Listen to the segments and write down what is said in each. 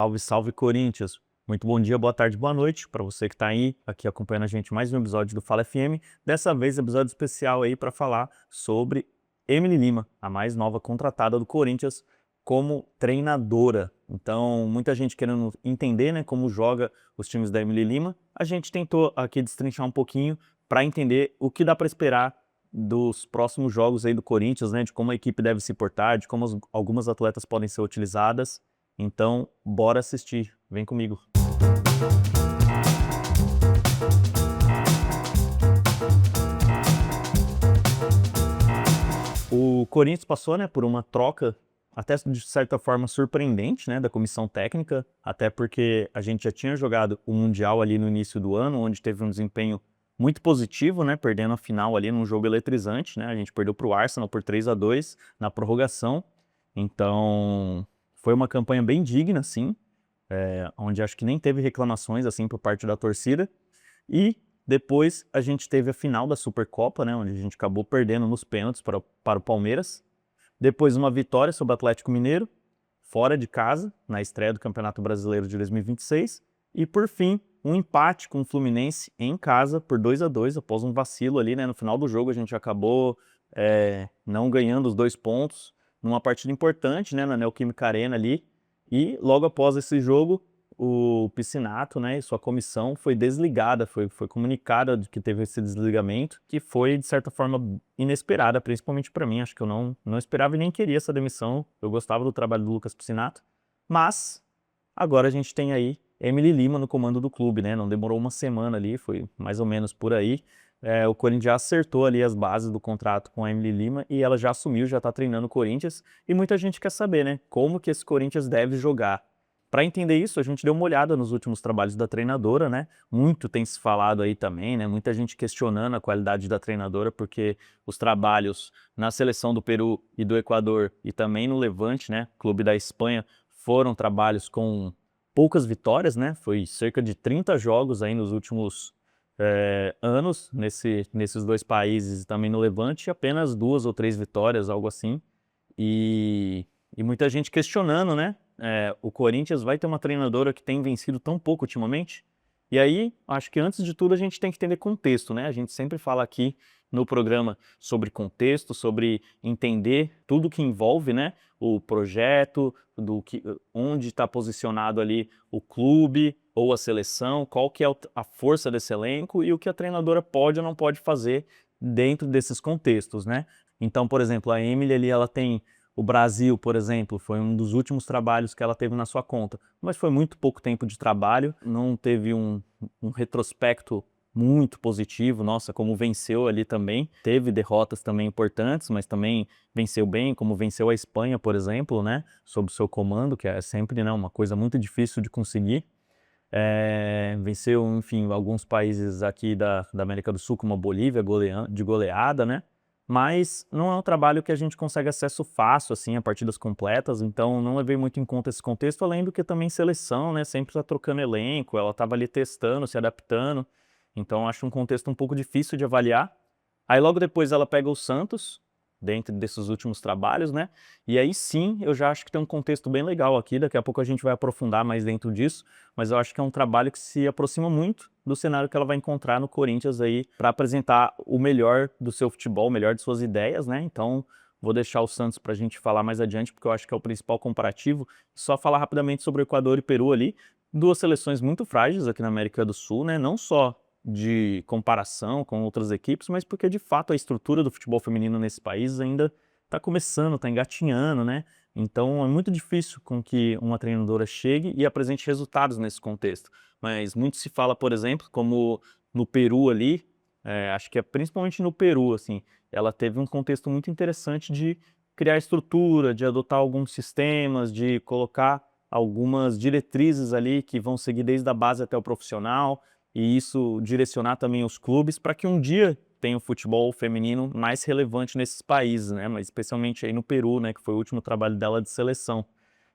Salve, salve Corinthians! Muito bom dia, boa tarde, boa noite para você que está aí, aqui acompanhando a gente mais um episódio do Fala FM. Dessa vez, episódio especial aí para falar sobre Emily Lima, a mais nova contratada do Corinthians como treinadora. Então, muita gente querendo entender, né, como joga os times da Emily Lima. A gente tentou aqui destrinchar um pouquinho para entender o que dá para esperar dos próximos jogos aí do Corinthians, né, de como a equipe deve se portar, de como algumas atletas podem ser utilizadas. Então, bora assistir. Vem comigo. O Corinthians passou, né, por uma troca até de certa forma surpreendente, né, da comissão técnica, até porque a gente já tinha jogado o Mundial ali no início do ano, onde teve um desempenho muito positivo, né, perdendo a final ali num jogo eletrizante, né, a gente perdeu para o Arsenal por 3-2 na prorrogação. Então, foi uma campanha bem digna, sim, onde acho que nem teve reclamações assim por parte da torcida. E depois a gente teve a final da Supercopa, né, onde a gente acabou perdendo nos pênaltis para o Palmeiras. Depois uma vitória sobre o Atlético Mineiro, fora de casa, na estreia do Campeonato Brasileiro de 2026. E por fim, um empate com o Fluminense em casa por 2-2, após um vacilo ali, né, no final do jogo a gente acabou não ganhando os 2 pontos, numa partida importante, né, na Neoquímica Arena ali. E logo após esse jogo, o Piscinato, né, e sua comissão foi desligada, foi comunicada de que teve esse desligamento, que foi, de certa forma, inesperada, principalmente para mim. Acho que eu não esperava e nem queria essa demissão. Eu gostava do trabalho do Lucas Piscinato. Mas agora a gente tem aí Emily Lima no comando do clube, né? Não demorou uma semana ali, foi mais ou menos por aí. O Corinthians já acertou ali as bases do contrato com a Emily Lima e ela já assumiu, já está treinando o Corinthians. E muita gente quer saber, né? Como que esse Corinthians deve jogar. Para entender isso, a gente deu uma olhada nos últimos trabalhos da treinadora, né? Muito tem se falado aí também, né? Muita gente questionando a qualidade da treinadora, porque os trabalhos na seleção do Peru e do Equador e também no Levante, né? Clube da Espanha, foram trabalhos com poucas vitórias, né? Foi cerca de 30 jogos aí nos últimos anos nesses dois países e também no Levante, e apenas 2 ou 3 vitórias, algo assim. E muita gente questionando, né? O Corinthians vai ter uma treinadora que tem vencido tão pouco ultimamente? E aí, acho que antes de tudo a gente tem que entender contexto, né? A gente sempre fala aqui no programa sobre contexto, sobre entender tudo que envolve, né, o projeto, onde está posicionado ali o clube ou a seleção, qual que é a força desse elenco e o que a treinadora pode ou não pode fazer dentro desses contextos, né? Então, por exemplo, a Emily ali, ela tem o Brasil, por exemplo, foi um dos últimos trabalhos que ela teve na sua conta, mas foi muito pouco tempo de trabalho, não teve um retrospecto muito positivo. Nossa, como venceu ali também, teve derrotas também importantes, mas também venceu bem, como venceu a Espanha, por exemplo, né, sob o seu comando, que é sempre, né, uma coisa muito difícil de conseguir. Venceu, enfim, alguns países aqui da América do Sul, como a Bolívia, de goleada, né? Mas não é um trabalho que a gente consegue acesso fácil, assim, a partidas completas, então não levei muito em conta esse contexto, além do que também seleção, né? Sempre tá trocando elenco, ela tava ali testando, se adaptando, então acho um contexto um pouco difícil de avaliar. Aí logo depois ela pega o Santos, dentro desses últimos trabalhos, né? E aí sim, eu já acho que tem um contexto bem legal aqui, daqui a pouco a gente vai aprofundar mais dentro disso, mas eu acho que é um trabalho que se aproxima muito do cenário que ela vai encontrar no Corinthians aí para apresentar o melhor do seu futebol, o melhor de suas ideias, né? Então, vou deixar o Santos para a gente falar mais adiante, porque eu acho que é o principal comparativo. Só falar rapidamente sobre o Equador e Peru ali, duas seleções muito frágeis aqui na América do Sul, né? Não só de comparação com outras equipes, mas porque de fato a estrutura do futebol feminino nesse país ainda está começando, está engatinhando, né? Então é muito difícil com que uma treinadora chegue e apresente resultados nesse contexto. Mas muito se fala, por exemplo, como no Peru ali, acho que é principalmente no Peru, assim, ela teve um contexto muito interessante de criar estrutura, de adotar alguns sistemas, de colocar algumas diretrizes ali que vão seguir desde a base até o profissional, e isso direcionar também os clubes para que um dia tenha o futebol feminino mais relevante nesses países, né? Mas especialmente aí no Peru, né, que foi o último trabalho dela de seleção.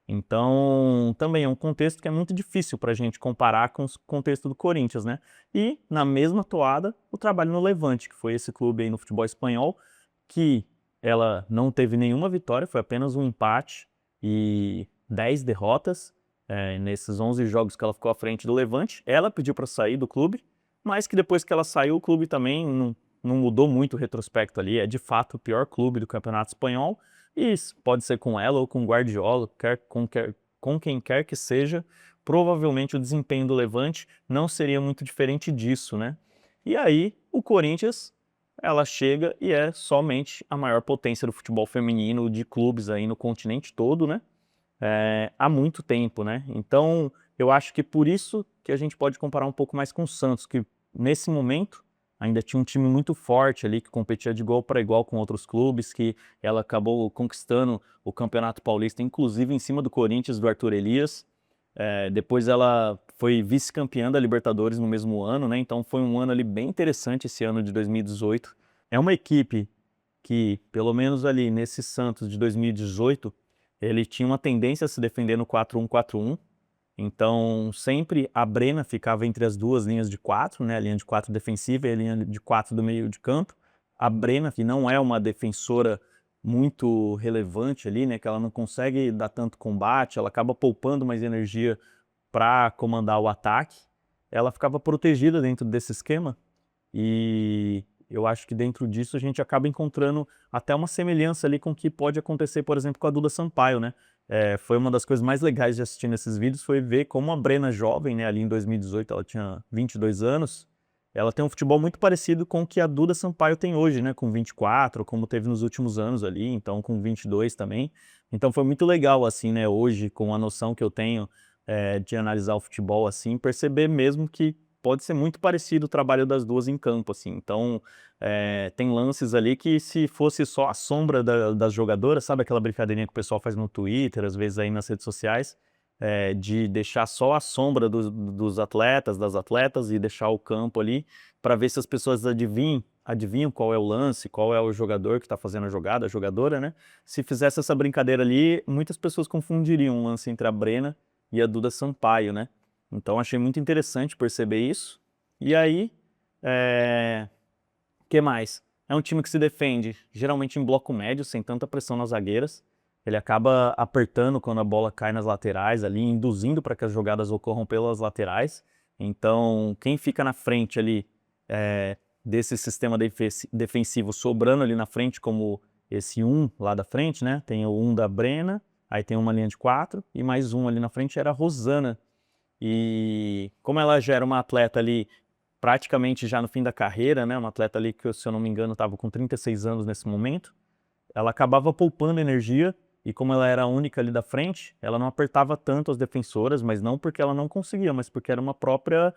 Então, também é um contexto que é muito difícil para a gente comparar com o contexto do Corinthians, né? E, na mesma toada, o trabalho no Levante, que foi esse clube aí no futebol espanhol, que ela não teve nenhuma vitória, foi apenas um empate e 10 derrotas, nesses 11 jogos que ela ficou à frente do Levante. Ela pediu para sair do clube, mas que depois que ela saiu, o clube também não mudou muito o retrospecto ali. É de fato o pior clube do Campeonato Espanhol, e isso pode ser com ela ou com o Guardiola, com quem quer que seja. Provavelmente o desempenho do Levante não seria muito diferente disso, né? E aí o Corinthians, ela chega e é somente a maior potência do futebol feminino de clubes aí no continente todo, né? Há muito tempo, né? Então, eu acho que por isso que a gente pode comparar um pouco mais com o Santos, que nesse momento ainda tinha um time muito forte ali, que competia de igual para igual com outros clubes, que ela acabou conquistando o Campeonato Paulista, inclusive em cima do Corinthians, do Arthur Elias. Depois ela foi vice-campeã da Libertadores no mesmo ano, né? Então foi um ano ali bem interessante esse ano de 2018. É uma equipe que, pelo menos ali nesse Santos de 2018, ele tinha uma tendência a se defender no 4-1-4-1. Então, sempre a Brena ficava entre as duas linhas de 4, né? A linha de 4 defensiva e a linha de 4 do meio de campo. A Brena, que não é uma defensora muito relevante ali, né? Que ela não consegue dar tanto combate, ela acaba poupando mais energia para comandar o ataque. Ela ficava protegida dentro desse esquema e eu acho que dentro disso a gente acaba encontrando até uma semelhança ali com o que pode acontecer, por exemplo, com a Duda Sampaio, né? Foi uma das coisas mais legais de assistir nesses vídeos, foi ver como a Brena jovem, né, ali em 2018, ela tinha 22 anos, ela tem um futebol muito parecido com o que a Duda Sampaio tem hoje, né, com 24, como teve nos últimos anos ali, então com 22 também. Então foi muito legal, assim, né, hoje, com a noção que eu tenho de analisar o futebol, assim, perceber mesmo que pode ser muito parecido o trabalho das duas em campo, assim. Então, tem lances ali que se fosse só a sombra das jogadoras, sabe aquela brincadeirinha que o pessoal faz no Twitter, às vezes aí nas redes sociais, de deixar só a sombra dos atletas, das atletas e deixar o campo ali para ver se as pessoas adivinham qual é o lance, qual é o jogador que está fazendo a jogada, a jogadora, né? Se fizesse essa brincadeira ali, muitas pessoas confundiriam o lance entre a Brena e a Duda Sampaio, né? Então achei muito interessante perceber isso. E aí, que mais? É um time que se defende geralmente em bloco médio, sem tanta pressão nas zagueiras. Ele acaba apertando quando a bola cai nas laterais ali, induzindo para que as jogadas ocorram pelas laterais. Então, quem fica na frente ali desse sistema defensivo sobrando ali na frente, como esse lá da frente, né? Tem o da Brena, aí tem uma linha de 4 e mais um ali na frente era a Rosana. E como ela já era uma atleta ali praticamente já no fim da carreira, né, uma atleta ali que, se eu não me engano, estava com 36 anos nesse momento, ela acabava poupando energia e como ela era a única ali da frente, ela não apertava tanto as defensoras, mas não porque ela não conseguia, mas porque era uma própria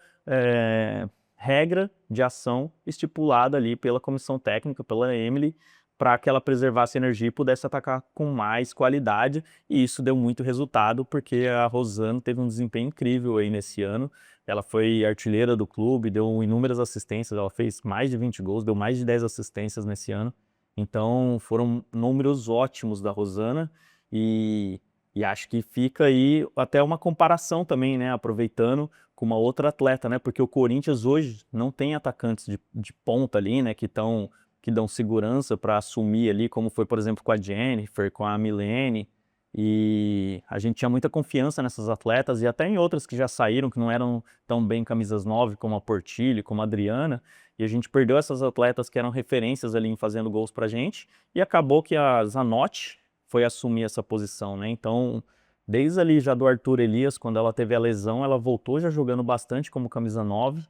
regra de ação estipulada ali pela comissão técnica, pela Emily, para que ela preservasse energia e pudesse atacar com mais qualidade, e isso deu muito resultado, porque a Rosana teve um desempenho incrível aí nesse ano. Ela foi artilheira do clube, deu inúmeras assistências, ela fez mais de 20 gols, deu mais de 10 assistências nesse ano. Então foram números ótimos da Rosana e acho que fica aí até uma comparação também, né? Aproveitando com uma outra atleta, né? Porque o Corinthians hoje não tem atacantes de ponta ali, né? Que dão segurança para assumir ali, como foi, por exemplo, com a Jennifer, com a Milene. E a gente tinha muita confiança nessas atletas e até em outras que já saíram, que não eram tão bem camisas 9, como a Portilho, como a Adriana. E a gente perdeu essas atletas que eram referências ali em fazendo gols pra gente. E acabou que a Zanotti foi assumir essa posição, né? Então, desde ali já do Arthur Elias, quando ela teve a lesão, ela voltou já jogando bastante como camisa 9.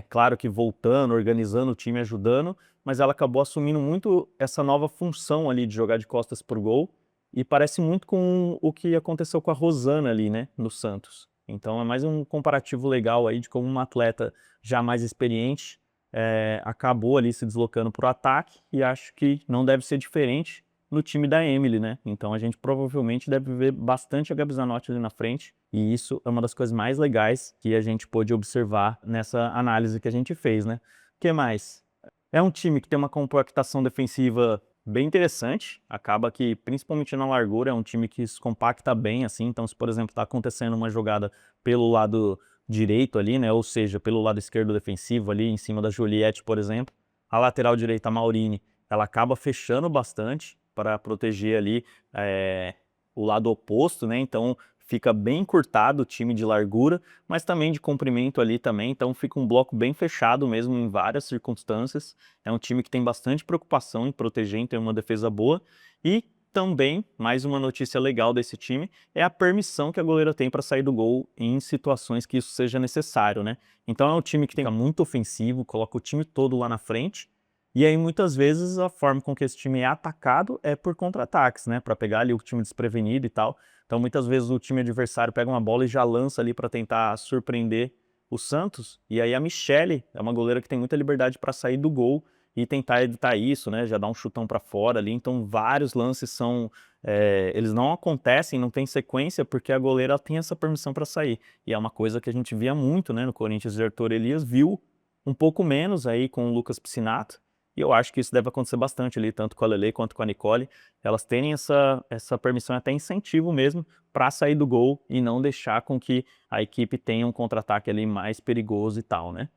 Claro que voltando, organizando o time, ajudando, mas ela acabou assumindo muito essa nova função ali de jogar de costas pro gol. E parece muito com o que aconteceu com a Rosana ali, né, no Santos. Então é mais um comparativo legal aí de como uma atleta já mais experiente acabou ali se deslocando para o ataque e acho que não deve ser diferente no time da Emily, né? Então a gente provavelmente deve ver bastante a Gabi Zanotti ali na frente e isso é uma das coisas mais legais que a gente pôde observar nessa análise que a gente fez, né? O que mais? É um time que tem uma compactação defensiva bem interessante, acaba que, principalmente na largura, é um time que se compacta bem, assim, então se, por exemplo, está acontecendo uma jogada pelo lado direito ali, né, ou seja, pelo lado esquerdo defensivo ali, em cima da Juliette, por exemplo, a lateral direita, a Maurine, ela acaba fechando bastante para proteger ali o lado oposto, né, então fica bem encurtado o time de largura, mas também de comprimento ali também, então fica um bloco bem fechado mesmo em várias circunstâncias. É um time que tem bastante preocupação em proteger, em ter uma defesa boa, e também, mais uma notícia legal desse time, é a permissão que a goleira tem para sair do gol em situações que isso seja necessário, né? Então é um time que fica muito ofensivo, coloca o time todo lá na frente, e aí muitas vezes a forma com que esse time é atacado é por contra-ataques, né? Para pegar ali o time desprevenido e tal. Então muitas vezes o time adversário pega uma bola e já lança ali para tentar surpreender o Santos, e aí a Michelle é uma goleira que tem muita liberdade para sair do gol e tentar evitar isso, né? Já dar um chutão para fora ali. Então vários lances são, eles não acontecem, não tem sequência porque a goleira tem essa permissão para sair. E é uma coisa que a gente via muito, né? No Corinthians de Arthur Elias, viu um pouco menos aí com o Lucas Piscinato. E eu acho que isso deve acontecer bastante ali, tanto com a Lele quanto com a Nicole. Elas terem essa permissão, até incentivo mesmo, para sair do gol e não deixar com que a equipe tenha um contra-ataque ali mais perigoso e tal, né?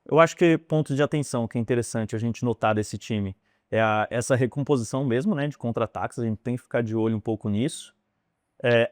Eu acho que pontos de atenção que é interessante a gente notar desse time é essa recomposição mesmo, né, de contra-ataques, a gente tem que ficar de olho um pouco nisso.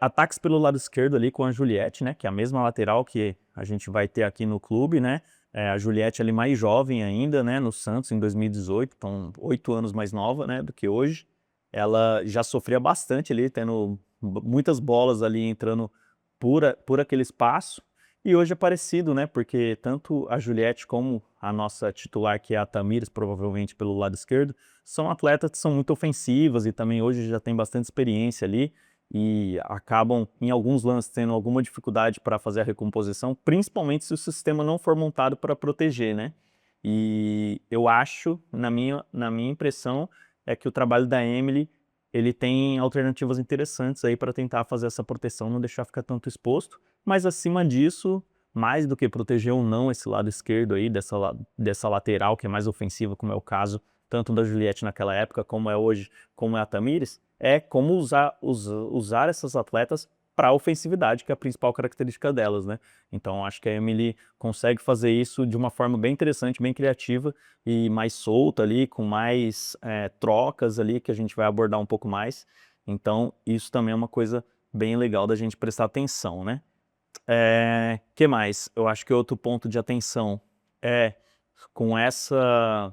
Ataques pelo lado esquerdo ali com a Juliette, né, que é a mesma lateral que a gente vai ter aqui no clube, né, a Juliette ali mais jovem ainda, né, no Santos em 2018, então 8 anos mais nova, né, do que hoje. Ela já sofria bastante ali, tendo muitas bolas ali entrando por aquele espaço. E hoje é parecido, né? Porque tanto a Juliette como a nossa titular, que é a Tamires, provavelmente pelo lado esquerdo, são atletas que são muito ofensivas e também hoje já tem bastante experiência ali e acabam, em alguns lances, tendo alguma dificuldade para fazer a recomposição, principalmente se o sistema não for montado para proteger, né? E eu acho, na minha impressão, é que o trabalho da Emily, ele tem alternativas interessantes aí para tentar fazer essa proteção, não deixar ficar tanto exposto. Mas acima disso, mais do que proteger ou não esse lado esquerdo aí, dessa lateral que é mais ofensiva, como é o caso tanto da Juliette naquela época, como é hoje, como é a Tamires, é como usar essas atletas para a ofensividade, que é a principal característica delas, né? Então acho que a Emily consegue fazer isso de uma forma bem interessante, bem criativa e mais solta ali, com mais trocas ali, que a gente vai abordar um pouco mais. Então isso também é uma coisa bem legal da gente prestar atenção, né? Que mais? Eu acho que outro ponto de atenção é com essa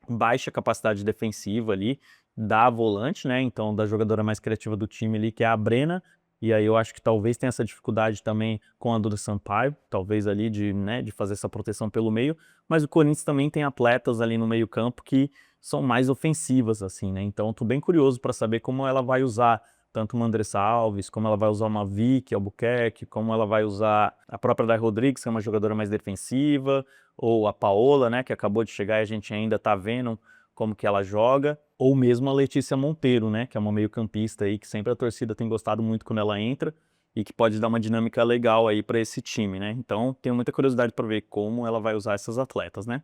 baixa capacidade defensiva ali da volante, né? Então, da jogadora mais criativa do time ali, que é a Brena. E aí eu acho que talvez tenha essa dificuldade também com a Duda Sampaio, talvez ali de fazer essa proteção pelo meio. Mas o Corinthians também tem atletas ali no meio-campo que são mais ofensivas, assim, né? Então, tô bem curioso para saber como ela vai usar tanto uma Andressa Alves, como ela vai usar uma Vicky Albuquerque, como ela vai usar a própria Day Rodrigues, que é uma jogadora mais defensiva, ou a Paola, né, que acabou de chegar e a gente ainda está vendo como que ela joga, ou mesmo a Letícia Monteiro, né, que é uma meio-campista aí que sempre a torcida tem gostado muito quando ela entra e que pode dar uma dinâmica legal aí para esse time, né? Então, tenho muita curiosidade para ver como ela vai usar essas atletas, né?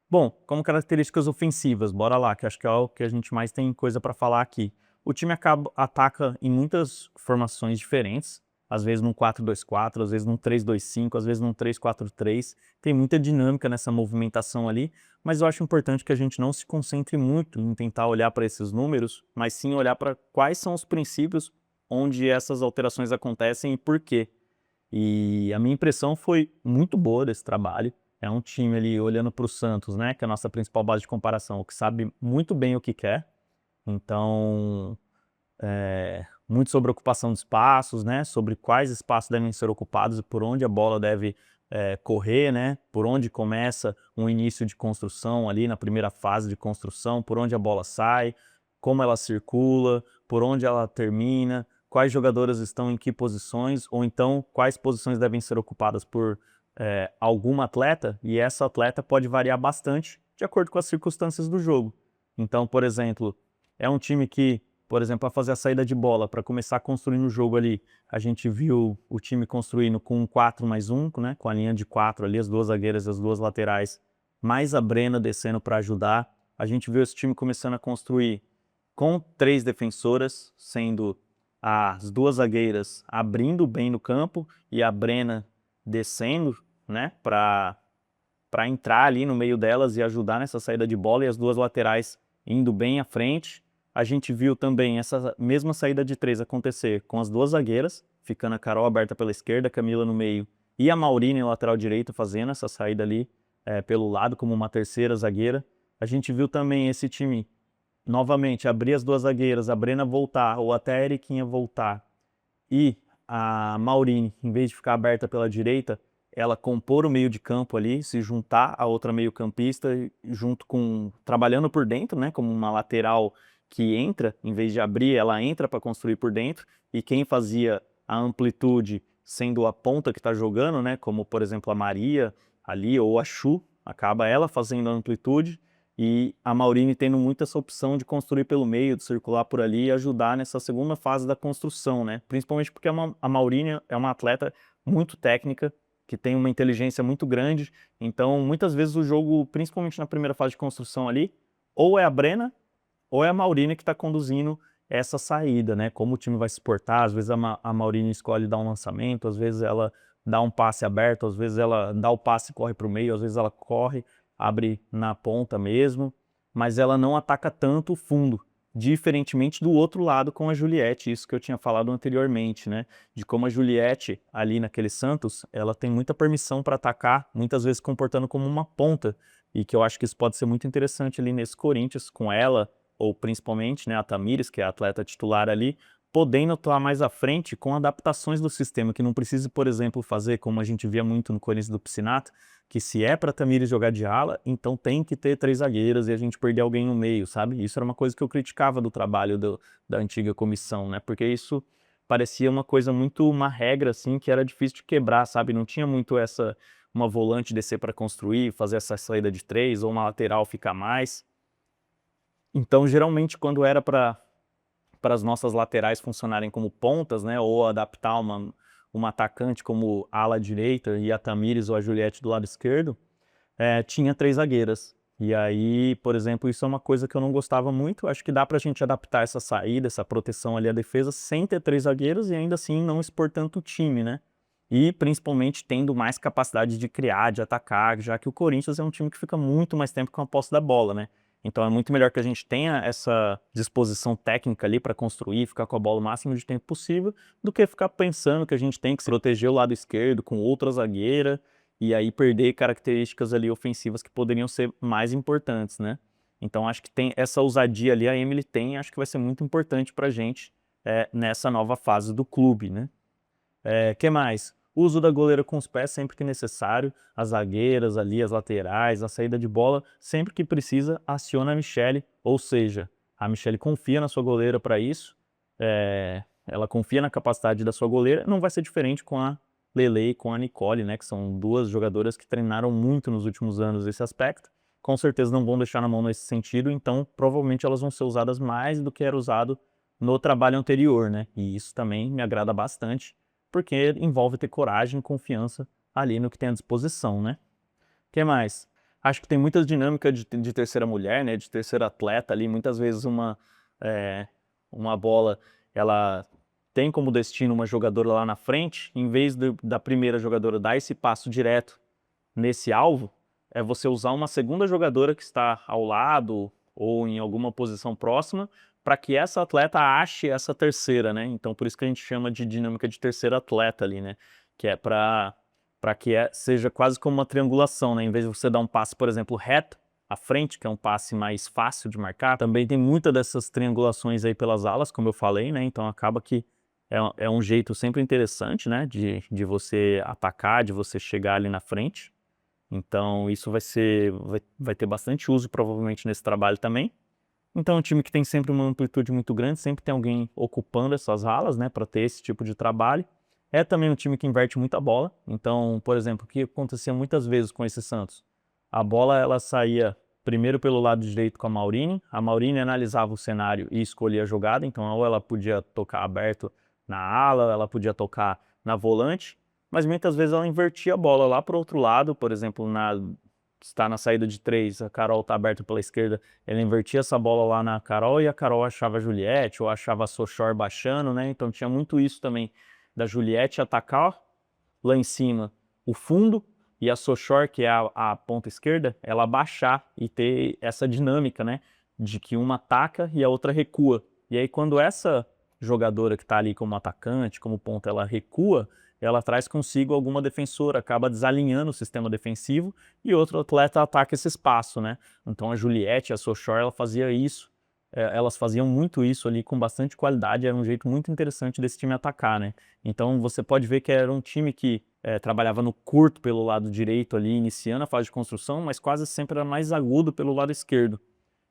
Bom, como características ofensivas, bora lá, que acho que é o que a gente mais tem coisa para falar aqui. O time ataca em muitas formações diferentes, às vezes num 4-2-4, às vezes num 3-2-5, às vezes num 3-4-3. Tem muita dinâmica nessa movimentação ali, mas eu acho importante que a gente não se concentre muito em tentar olhar para esses números, mas sim olhar para quais são os princípios onde essas alterações acontecem e por quê. E a minha impressão foi muito boa desse trabalho. É um time ali olhando para o Santos, né, que é a nossa principal base de comparação, que sabe muito bem o que quer. Então, muito sobre ocupação de espaços, né, sobre quais espaços devem ser ocupados e por onde a bola deve correr, né, por onde começa um início de construção ali na primeira fase de construção, por onde a bola sai, como ela circula, por onde ela termina, quais jogadoras estão em que posições, ou então quais posições devem ser ocupadas por alguma atleta, e essa atleta pode variar bastante de acordo com as circunstâncias do jogo. Então, por exemplo, é um time que, por exemplo, para fazer a saída de bola, para começar construindo o jogo ali, a gente viu o time construindo com um 4+1, né, com a linha de 4 ali, as duas zagueiras e as duas laterais, mais a Brena descendo para ajudar. A gente viu esse time começando a construir com 3 defensoras, sendo as duas zagueiras abrindo bem no campo e a Brena descendo, né, para entrar ali no meio delas e ajudar nessa saída de bola, e as duas laterais indo bem à frente. A gente viu também essa mesma saída de 3 acontecer com as duas zagueiras, ficando a Carol aberta pela esquerda, a Camila no meio e a Maurine, lateral direito, fazendo essa saída ali pelo lado como uma terceira zagueira. A gente viu também esse time novamente abrir as duas zagueiras, a Brena voltar ou até a Eriquinha voltar e a Maurine, em vez de ficar aberta pela direita, ela compor o meio de campo ali, se juntar a outra meio-campista, junto com trabalhando por dentro, né, como uma lateral que entra, em vez de abrir, ela entra para construir por dentro, e quem fazia a amplitude sendo a ponta que está jogando, né, como por exemplo a Maria ali ou a Chu, acaba ela fazendo a amplitude e a Maurine tendo muito essa opção de construir pelo meio, de circular por ali e ajudar nessa segunda fase da construção, né? Principalmente porque a Maurine é uma atleta muito técnica, que tem uma inteligência muito grande, então muitas vezes o jogo, principalmente na primeira fase de construção ali, ou é a Brena ou é a Maurine que está conduzindo essa saída, né? Como o time vai se portar, às vezes a Maurine escolhe dar um lançamento, às vezes ela dá um passe aberto, às vezes ela dá o passe e corre para o meio, às vezes ela corre, abre na ponta mesmo, mas ela não ataca tanto o fundo, diferentemente do outro lado com a Juliette, isso que eu tinha falado anteriormente, né? De como a Juliette, ali naquele Santos, ela tem muita permissão para atacar, muitas vezes comportando como uma ponta, e que eu acho que isso pode ser muito interessante ali nesse Corinthians, com ela, ou principalmente, né, a Tamires, que é a atleta titular ali, podendo atuar mais à frente com adaptações do sistema, que não precise, por exemplo, fazer como a gente via muito no Corinthians do Piscinato, que se é para Tamires jogar de ala, então tem que ter 3 zagueiras e a gente perder alguém no meio, sabe? Isso era uma coisa que eu criticava do trabalho da antiga comissão, né? Porque isso parecia uma coisa muito, uma regra, assim, que era difícil de quebrar, sabe? Não tinha muito uma volante descer para construir, fazer essa saída de 3, ou uma lateral ficar mais. Então, geralmente, quando era para as nossas laterais funcionarem como pontas, né, ou adaptar uma atacante como ala direita e a Tamires ou a Juliette do lado esquerdo, tinha 3 zagueiras. E aí, por exemplo, isso é uma coisa que eu não gostava muito. Acho que dá pra gente adaptar essa saída, essa proteção ali à defesa sem ter 3 zagueiros e ainda assim não expor tanto o time, né? E principalmente tendo mais capacidade de criar, de atacar, já que o Corinthians é um time que fica muito mais tempo com a posse da bola, né? Então é muito melhor que a gente tenha essa disposição técnica ali para construir, ficar com a bola o máximo de tempo possível, do que ficar pensando que a gente tem que proteger o lado esquerdo com outra zagueira e aí perder características ali ofensivas que poderiam ser mais importantes, né? Então acho que tem essa ousadia ali, a Emily tem, acho que vai ser muito importante para a gente nessa nova fase do clube, né? Que mais? Uso da goleira com os pés sempre que necessário, as zagueiras ali, as laterais, a saída de bola, sempre que precisa, aciona a Michele, ou seja, a Michele confia na sua goleira para isso, ela confia na capacidade da sua goleira, não vai ser diferente com a Lele e com a Nicole, né, que são duas jogadoras que treinaram muito nos últimos anos esse aspecto, com certeza não vão deixar na mão nesse sentido, então provavelmente elas vão ser usadas mais do que era usado no trabalho anterior, né, e isso também me agrada bastante, porque envolve ter coragem e confiança ali no que tem à disposição, né? O que mais? Acho que tem muitas dinâmicas de terceira mulher, né? De terceira atleta ali. Muitas vezes uma bola, ela tem como destino uma jogadora lá na frente, em vez da primeira jogadora dar esse passo direto nesse alvo, é você usar uma segunda jogadora que está ao lado ou em alguma posição próxima para que essa atleta ache essa terceira, né? Então por isso que a gente chama de dinâmica de terceira atleta ali, né? Que é para que seja quase como uma triangulação, né? Em vez de você dar um passe, por exemplo, reto à frente, que é um passe mais fácil de marcar, também tem muita dessas triangulações aí pelas alas, como eu falei, né? Então acaba que é um jeito sempre interessante, né? De você atacar, de você chegar ali na frente. Então isso vai ter bastante uso provavelmente nesse trabalho também. Então é um time que tem sempre uma amplitude muito grande, sempre tem alguém ocupando essas alas, né, para ter esse tipo de trabalho. É também um time que inverte muita bola. Então, por exemplo, o que acontecia muitas vezes com esse Santos? A bola ela saía primeiro pelo lado direito com a Maurine analisava o cenário e escolhia a jogada, então ou ela podia tocar aberto na ala, ela podia tocar na volante, mas muitas vezes ela invertia a bola lá para o outro lado, por exemplo, está na saída de 3, a Carol está aberta pela esquerda, ela invertia essa bola lá na Carol e a Carol achava a Juliette ou achava a Sochor baixando, né? Então tinha muito isso também da Juliette atacar lá em cima o fundo e a Sochor, que é a ponta esquerda, ela baixar e ter essa dinâmica, né? De que uma ataca e a outra recua. E aí quando essa jogadora que está ali como atacante, como ponta, ela recua, ela traz consigo alguma defensora, acaba desalinhando o sistema defensivo e outro atleta ataca esse espaço, né? Então a Juliette, a Sochor, ela fazia isso, elas faziam muito isso ali com bastante qualidade, era um jeito muito interessante desse time atacar, né? Então você pode ver que era um time que trabalhava no curto pelo lado direito ali, iniciando a fase de construção, mas quase sempre era mais agudo pelo lado esquerdo.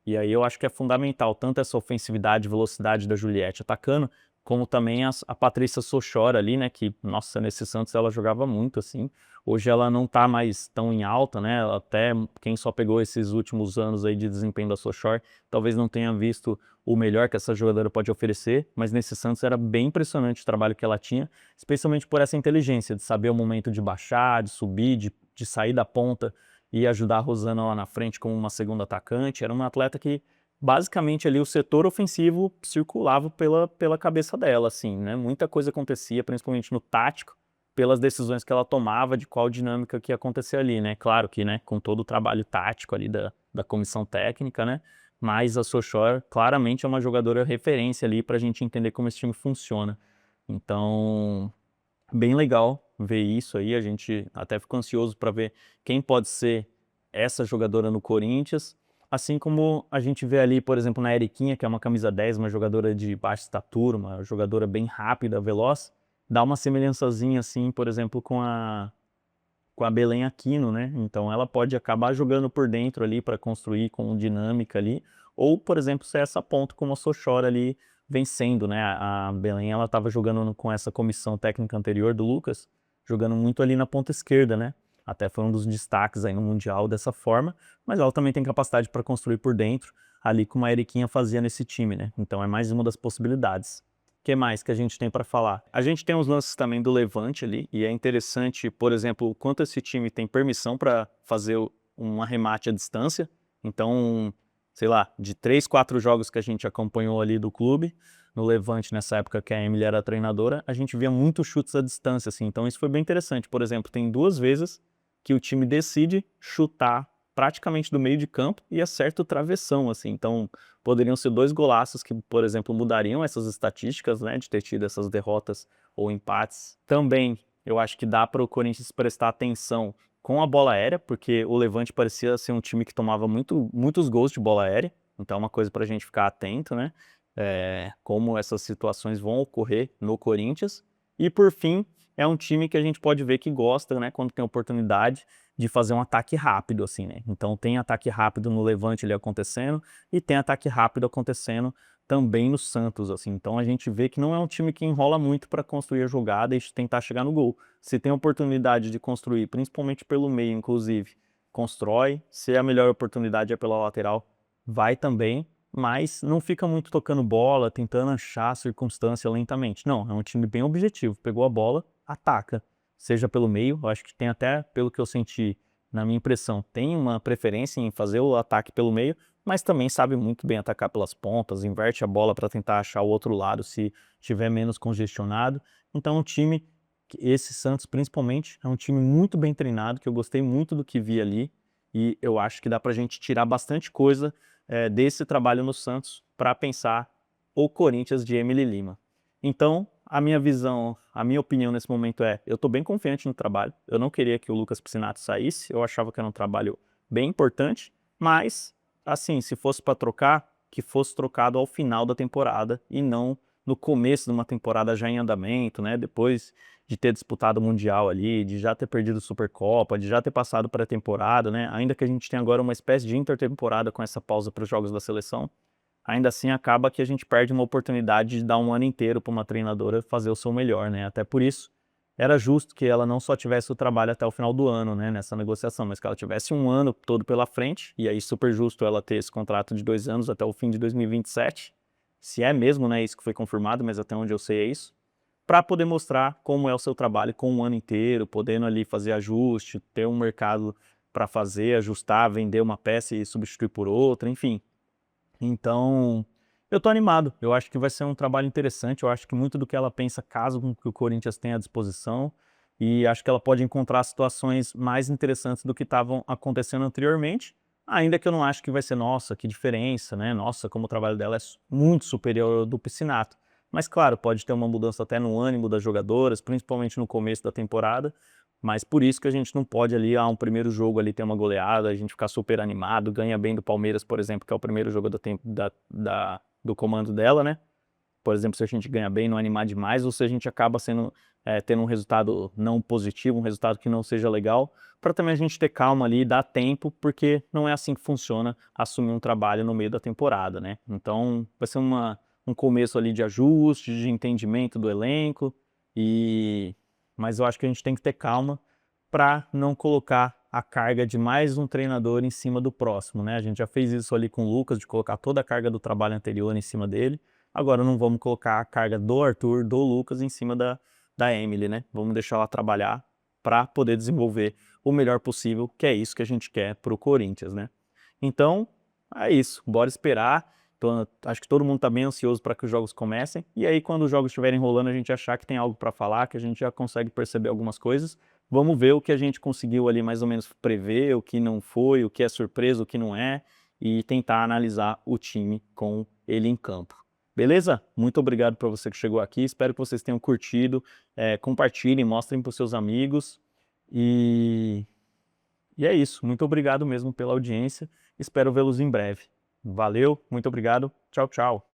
E aí eu acho que é fundamental tanto essa ofensividade e velocidade da Juliette atacando, como também a Patrícia Sochor ali, né, que, nossa, nesse Santos ela jogava muito, assim. Hoje ela não tá mais tão em alta, né, até quem só pegou esses últimos anos aí de desempenho da Sochor, talvez não tenha visto o melhor que essa jogadora pode oferecer, mas nesse Santos era bem impressionante o trabalho que ela tinha, especialmente por essa inteligência de saber o momento de baixar, de subir, de sair da ponta, e ajudar a Rosana lá na frente como uma segunda atacante. Era uma atleta que, basicamente, ali o setor ofensivo circulava pela cabeça dela, assim, né? Muita coisa acontecia, principalmente no tático, pelas decisões que ela tomava, de qual dinâmica que ia acontecer ali, né? Claro que, né, com todo o trabalho tático ali da comissão técnica, né? Mas a Sochor claramente é uma jogadora referência ali para a gente entender como esse time funciona. Então, bem legal ver isso aí, a gente até ficou ansioso para ver quem pode ser essa jogadora no Corinthians, assim como a gente vê ali, por exemplo, na Eriquinha, que é uma camisa 10, uma jogadora de baixa estatura, uma jogadora bem rápida, veloz, dá uma semelhançazinha assim, por exemplo, com a Belém Aquino, né? Então ela pode acabar jogando por dentro ali para construir com dinâmica ali, ou, por exemplo, ser essa ponta como a Sochora ali vencendo, né? A Belém, ela estava jogando com essa comissão técnica anterior do Lucas, jogando muito ali na ponta esquerda, né? Até foi um dos destaques aí no Mundial dessa forma, mas ela também tem capacidade para construir por dentro, ali como a Eriquinha fazia nesse time, né? Então é mais uma das possibilidades. O que mais que a gente tem para falar? A gente tem os lances também do Levante ali, e é interessante, por exemplo, o quanto esse time tem permissão para fazer um arremate à distância. Então, sei lá, de 3, 4 jogos que a gente acompanhou ali do clube, no Levante, nessa época que a Emily era treinadora, a gente via muitos chutes à distância, assim. Então isso foi bem interessante. Por exemplo, tem 2 vezes que o time decide chutar praticamente do meio de campo e acerta o travessão, assim. Então, poderiam ser 2 golaços que, por exemplo, mudariam essas estatísticas, né, de ter tido essas derrotas ou empates. Também, eu acho que dá para o Corinthians prestar atenção com a bola aérea, porque o Levante parecia ser um time que tomava muitos gols de bola aérea, então é uma coisa para a gente ficar atento, né, como essas situações vão ocorrer no Corinthians. E, por fim, é um time que a gente pode ver que gosta, né, quando tem oportunidade, de fazer um ataque rápido, assim, né? Então tem ataque rápido no Levante ali acontecendo e tem ataque rápido acontecendo também no Santos, assim. Então a gente vê que não é um time que enrola muito para construir a jogada e tentar chegar no gol. Se tem oportunidade de construir, principalmente pelo meio, inclusive, constrói. Se a melhor oportunidade é pela lateral, vai também, mas não fica muito tocando bola, tentando achar a circunstância lentamente. Não, é um time bem objetivo. Pegou a bola, ataca, seja pelo meio, eu acho que tem até, pelo que eu senti, na minha impressão, tem uma preferência em fazer o ataque pelo meio, mas também sabe muito bem atacar pelas pontas, inverte a bola para tentar achar o outro lado se estiver menos congestionado. Então, é um time, esse Santos principalmente, é um time muito bem treinado, que eu gostei muito do que vi ali, e eu acho que dá para a gente tirar bastante coisa desse trabalho no Santos para pensar o Corinthians de Emily Lima. Então, a minha visão, a minha opinião nesse momento eu estou bem confiante no trabalho. Eu não queria que o Lucas Piscinato saísse, eu achava que era um trabalho bem importante, mas, assim, se fosse para trocar, que fosse trocado ao final da temporada e não no começo de uma temporada já em andamento, né? Depois de ter disputado o Mundial ali, de já ter perdido a Supercopa, de já ter passado para a temporada, né? Ainda que a gente tenha agora uma espécie de intertemporada com essa pausa para os jogos da seleção, ainda assim acaba que a gente perde uma oportunidade de dar um ano inteiro para uma treinadora fazer o seu melhor, né? Até por isso, era justo que ela não só tivesse o trabalho até o final do ano, né, nessa negociação, mas que ela tivesse um ano todo pela frente, e aí super justo ela ter esse contrato de 2 anos até o fim de 2027, se é mesmo, né, isso que foi confirmado, mas até onde eu sei é isso, para poder mostrar como é o seu trabalho com um ano inteiro, podendo ali fazer ajuste, ter um mercado para fazer, ajustar, vender uma peça e substituir por outra, enfim. Então, eu tô animado. Eu acho que vai ser um trabalho interessante. Eu acho que muito do que ela pensa casa com o que o Corinthians tem à disposição. E acho que ela pode encontrar situações mais interessantes do que estavam acontecendo anteriormente. Ainda que eu não acho que vai ser, nossa, que diferença, né? Nossa, como o trabalho dela é muito superior ao do Piscinato. Mas claro, pode ter uma mudança até no ânimo das jogadoras, principalmente no começo da temporada, mas por isso que a gente não pode ali, um primeiro jogo ali ter uma goleada, a gente ficar super animado, ganha bem do Palmeiras, por exemplo, que é o primeiro jogo do comando dela, né? Por exemplo, se a gente ganha bem, não animar demais, ou se a gente acaba tendo um resultado não positivo, um resultado que não seja legal, para também a gente ter calma ali e dar tempo, porque não é assim que funciona assumir um trabalho no meio da temporada, né? Então, vai ser um começo ali de ajuste, de entendimento do elenco, mas eu acho que a gente tem que ter calma para não colocar a carga de mais um treinador em cima do próximo, né? A gente já fez isso ali com o Lucas, de colocar toda a carga do trabalho anterior em cima dele. Agora não vamos colocar a carga do Arthur, do Lucas em cima da Emily, né? Vamos deixar ela trabalhar para poder desenvolver o melhor possível, que é isso que a gente quer para o Corinthians, né? Então, é isso. Bora esperar. Então, acho que todo mundo está bem ansioso para que os jogos comecem. E aí, quando os jogos estiverem rolando, a gente achar que tem algo para falar, que a gente já consegue perceber algumas coisas. Vamos ver o que a gente conseguiu ali mais ou menos prever, o que não foi, o que é surpresa, o que não é, e tentar analisar o time com ele em campo. Beleza? Muito obrigado para você que chegou aqui. Espero que vocês tenham curtido. Compartilhem, mostrem para os seus amigos. E é isso. Muito obrigado mesmo pela audiência. Espero vê-los em breve. Valeu, muito obrigado. Tchau, tchau.